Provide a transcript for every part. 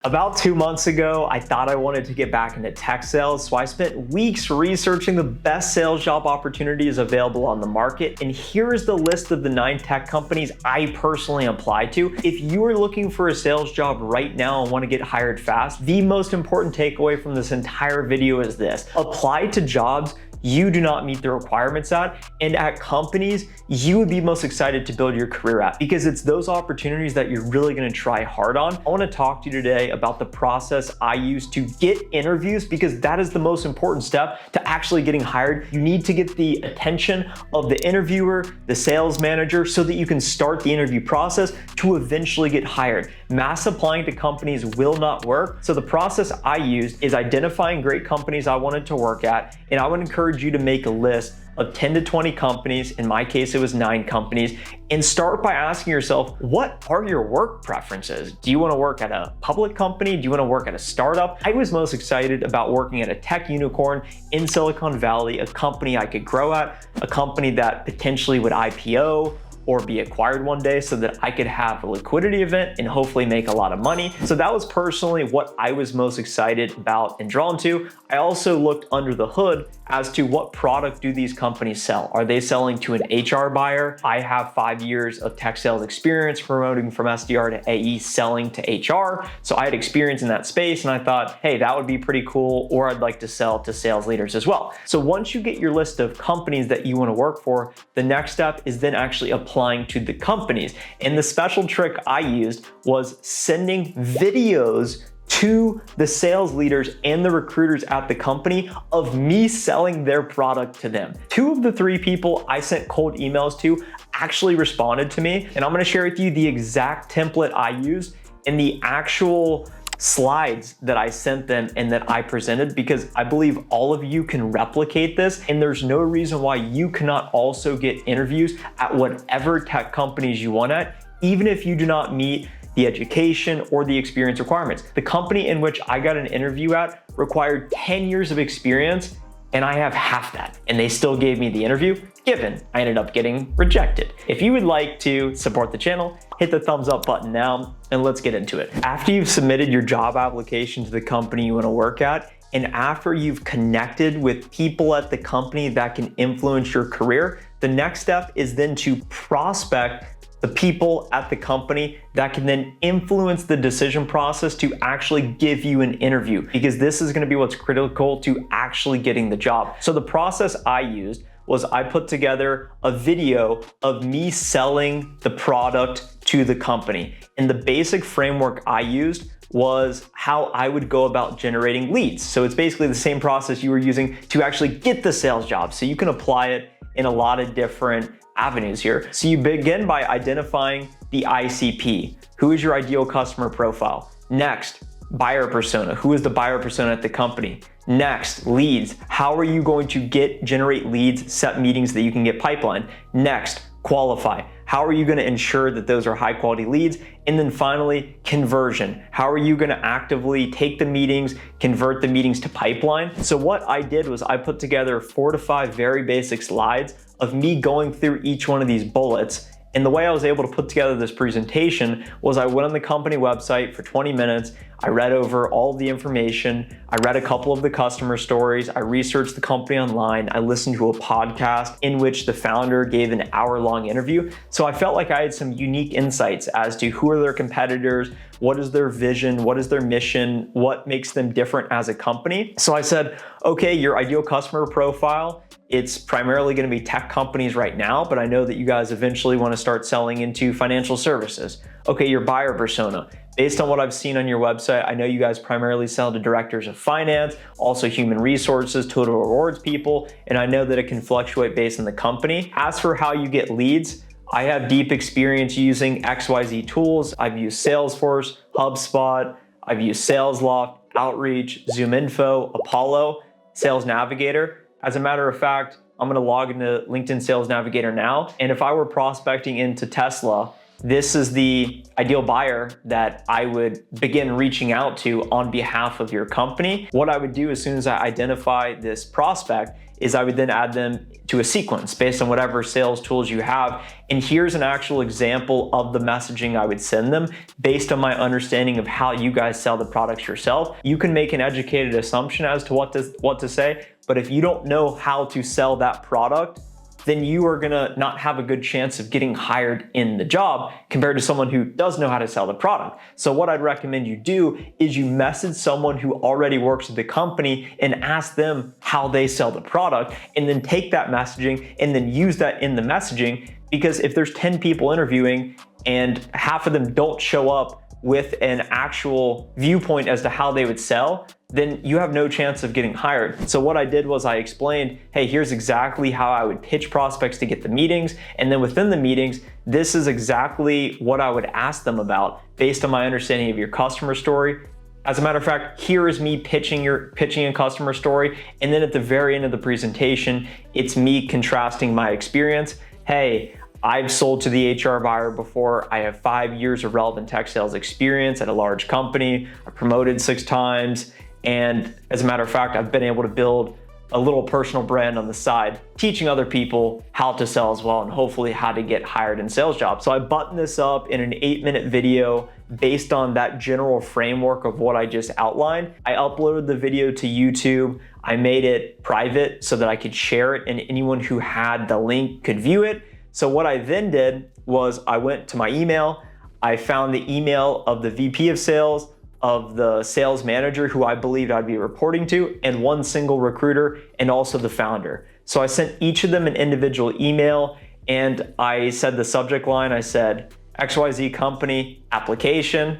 About 2 months ago, I thought I wanted to get back into tech sales, so I spent weeks researching the best sales job opportunities available on the market, and here is the list of the 9 tech companies I personally applied to. If you are looking for a sales job right now and want to get hired fast, the most important takeaway from this entire video is this: apply to jobs you do not meet the requirements at, and at companies you would be most excited to build your career at, because it's those opportunities that you're really gonna try hard on. I wanna talk to you today about the process I use to get interviews, because that is the most important step to actually getting hired. You need to get the attention of the interviewer, the sales manager, so that you can start the interview process to eventually get hired. Mass applying to companies will not work. So the process I used is identifying great companies I wanted to work at, and I would encourage you to make a list of 10 to 20 companies. In my case, it was 9 companies, and start by asking yourself, what are your work preferences? Do you want to work at a public company? Do you want to work at a startup? I was most excited about working at a tech unicorn in Silicon Valley, a company I could grow at, a company that potentially would IPO or be acquired one day, so that I could have a liquidity event and hopefully make a lot of money. So that was personally what I was most excited about and drawn to. I also looked under the hood as to what product do these companies sell. Are they selling to an HR buyer? I have 5 years of tech sales experience promoting from SDR to AE, selling to HR. So I had experience in that space, and I thought, hey, that would be pretty cool, or I'd like to sell to sales leaders as well. So once you get your list of companies that you want to work for, the next step is then actually applying to the companies. And the special trick I used was sending videos to the sales leaders and the recruiters at the company of me selling their product to them. 2 of the 3 people I sent cold emails to actually responded to me, and I'm gonna share with you the exact template I used and the actual slides that I sent them and that I presented, because I believe all of you can replicate this, and there's no reason why you cannot also get interviews at whatever tech companies you want at, even if you do not meet the education or the experience requirements. The company in which I got an interview at required 10 years of experience, and I have half that, and they still gave me the interview, given I ended up getting rejected. If you would like to support the channel, hit the thumbs up button now, and let's get into it. After you've submitted your job application to the company you want to work at, and after you've connected with people at the company that can influence your career, the next step is then to prospect the people at the company that can then influence the decision process to actually give you an interview, because this is gonna be what's critical to actually getting the job. So the process I used was I put together a video of me selling the product to the company. And the basic framework I used was how I would go about generating leads. So it's basically the same process you were using to actually get the sales job. So you can apply it in a lot of different avenues here. So you begin by identifying the ICP. Who is your ideal customer profile? Next, buyer persona. Who is the buyer persona at the company? Next, leads. How are you going to generate leads, set meetings that you can get pipeline? Next, qualify. How are you going to ensure that those are high quality leads? And then finally, conversion. How are you going to actively take the meetings, convert the meetings to pipeline? So what I did was I put together 4 to 5 very basic slides of me going through each one of these bullets. And the way I was able to put together this presentation was I went on the company website for 20 minutes. I read over all the information. I read a couple of the customer stories. I researched the company online. I listened to a podcast in which the founder gave an hour-long interview. So I felt like I had some unique insights as to who are their competitors, what is their vision, what is their mission, what makes them different as a company. So I said, okay, your ideal customer profile, it's primarily going to be tech companies right now, but I know that you guys eventually want to start selling into financial services. Okay, your buyer persona. Based on what I've seen on your website, I know you guys primarily sell to directors of finance, also human resources, total rewards people, and I know that it can fluctuate based on the company. As for how you get leads, I have deep experience using XYZ tools. I've used Salesforce, HubSpot, I've used SalesLoft, Outreach, ZoomInfo, Apollo, Sales Navigator. As a matter of fact, I'm gonna log into LinkedIn Sales Navigator now. And if I were prospecting into Tesla, this is the ideal buyer that I would begin reaching out to on behalf of your company. What I would do as soon as I identify this prospect is I would then add them to a sequence based on whatever sales tools you have. And here's an actual example of the messaging I would send them based on my understanding of how you guys sell the products yourself. You can make an educated assumption as to what to say, but if you don't know how to sell that product, then you are gonna not have a good chance of getting hired in the job compared to someone who does know how to sell the product. So what I'd recommend you do is you message someone who already works at the company and ask them how they sell the product, and then take that messaging and then use that in the messaging. Because if there's 10 people interviewing and half of them don't show up with an actual viewpoint as to how they would sell, then you have no chance of getting hired. So what I did was I explained, hey, here's exactly how I would pitch prospects to get the meetings. And then within the meetings, this is exactly what I would ask them about based on my understanding of your customer story. As a matter of fact, here is me pitching a customer story. And then at the very end of the presentation, it's me contrasting my experience. Hey, I've sold to the HR buyer before. I have 5 years of relevant tech sales experience at a large company. I promoted 6 times. And as a matter of fact, I've been able to build a little personal brand on the side, teaching other people how to sell as well, and hopefully how to get hired in sales jobs. So I buttoned this up in an 8-minute video based on that general framework of what I just outlined. I uploaded the video to YouTube. I made it private so that I could share it and anyone who had the link could view it. So what I then did was I went to my email, I found the email of the VP of sales, of the sales manager who I believed I'd be reporting to, and one single recruiter, and also the founder. So I sent each of them an individual email, and I said the subject line, I said, XYZ company application.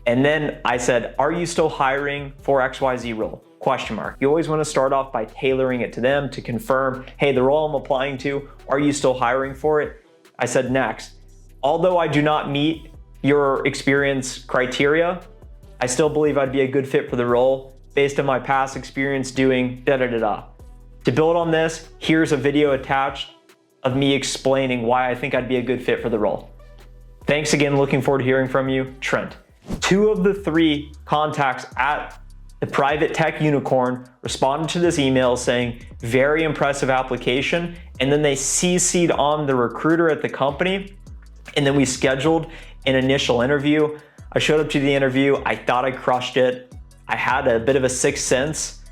And then I said, are you still hiring for XYZ role? Question mark. You always want to start off by tailoring it to them to confirm, hey, the role I'm applying to, are you still hiring for it? I said, next, although I do not meet your experience criteria, I still believe I'd be a good fit for the role based on my past experience doing da-da-da-da. To build on this, here's a video attached of me explaining why I think I'd be a good fit for the role. Thanks again, looking forward to hearing from you, Trent. 2 of the 3 contacts at the private tech unicorn responded to this email saying, very impressive application, and then they CC'd on the recruiter at the company, and then we scheduled an initial interview. I showed up to the interview, I thought I crushed it. I had a bit of a sixth sense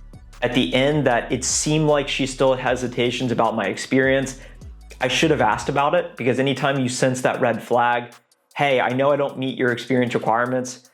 at the end that it seemed like she still had hesitations about my experience. I should have asked about it, because anytime you sense that red flag, hey, I know I don't meet your experience requirements,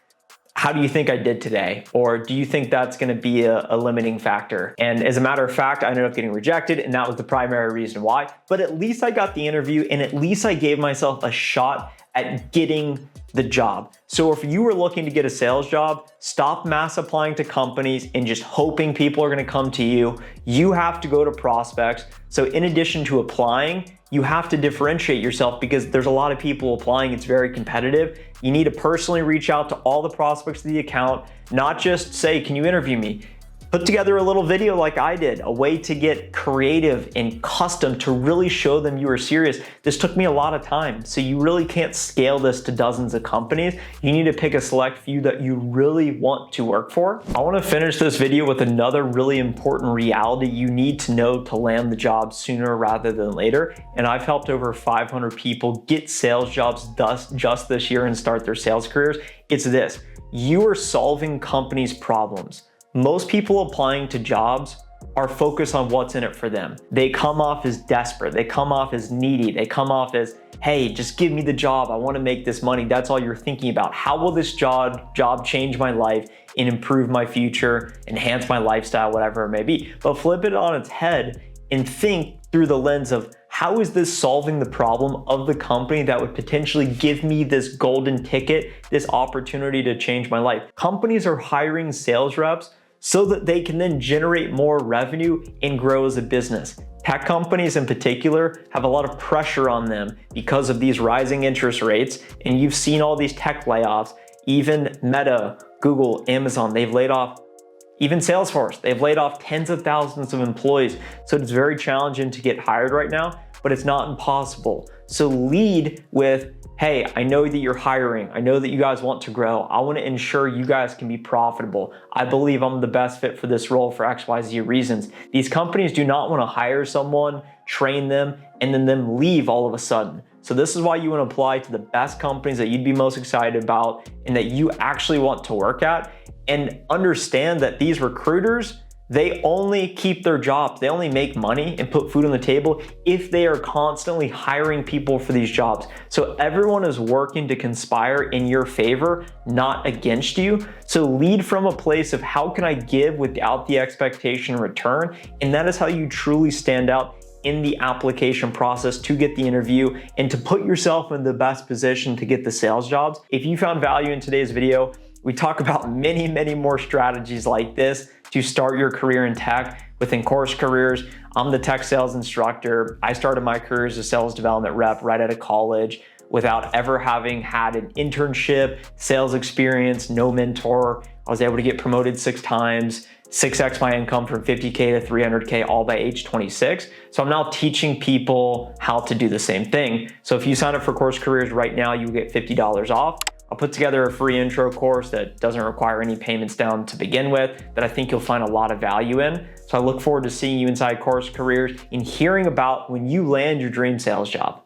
how do you think I did today? Or do you think that's gonna be a limiting factor? And as a matter of fact, I ended up getting rejected, and that was the primary reason why. But at least I got the interview, and at least I gave myself a shot at getting the job. So if you were looking to get a sales job, stop mass applying to companies and just hoping people are gonna come to you. You have to go to prospects. So in addition to applying, you have to differentiate yourself, because there's a lot of people applying. It's very competitive. You need to personally reach out to all the prospects of the account, not just say, can you interview me? Put together a little video like I did, a way to get creative and custom to really show them you are serious. This took me a lot of time, so you really can't scale this to dozens of companies. You need to pick a select few that you really want to work for. I want to finish this video with another really important reality you need to know to land the job sooner rather than later. And I've helped over 500 people get sales jobs just this year and start their sales careers. It's this: you are solving companies' problems. Most people applying to jobs are focused on what's in it for them. They come off as desperate. They come off as needy. They come off as, hey, just give me the job. I want to make this money. That's all you're thinking about. How will this job change my life and improve my future, enhance my lifestyle, whatever it may be? But flip it on its head and think through the lens of, how is this solving the problem of the company that would potentially give me this golden ticket, this opportunity to change my life? Companies are hiring sales reps so that they can then generate more revenue and grow as a business. Tech companies in particular have a lot of pressure on them because of these rising interest rates, and you've seen all these tech layoffs. Even Meta, Google, Amazon, they've laid off. Even Salesforce, they've laid off tens of thousands of employees. So it's very challenging to get hired right now. but it's not impossible. So lead with, hey, I know that you're hiring. I know that you guys want to grow. I want to ensure you guys can be profitable. I believe I'm the best fit for this role for XYZ reasons. These companies do not want to hire someone, train them, and then them leave all of a sudden. So this is why you want to apply to the best companies that you'd be most excited about and that you actually want to work at, and understand that these recruiters, they only keep their jobs. They only make money and put food on the table if they are constantly hiring people for these jobs. So everyone is working to conspire in your favor, not against you. So lead from a place of how can I give without the expectation in return? And that is how you truly stand out in the application process to get the interview and to put yourself in the best position to get the sales jobs. If you found value in today's video, we talk about many, many more strategies like this to start your career in tech within Course Careers. I'm the tech sales instructor. I started my career as a sales development rep right out of college without ever having had an internship, sales experience, no mentor. I was able to get promoted 6 times, 6x my income from 50K to 300K all by age 26. So I'm now teaching people how to do the same thing. So if you sign up for Course Careers right now, you will get $50 off. I'll put together a free intro course that doesn't require any payments down to begin with, that I think you'll find a lot of value in. So I look forward to seeing you inside Course Careers and hearing about when you land your dream sales job.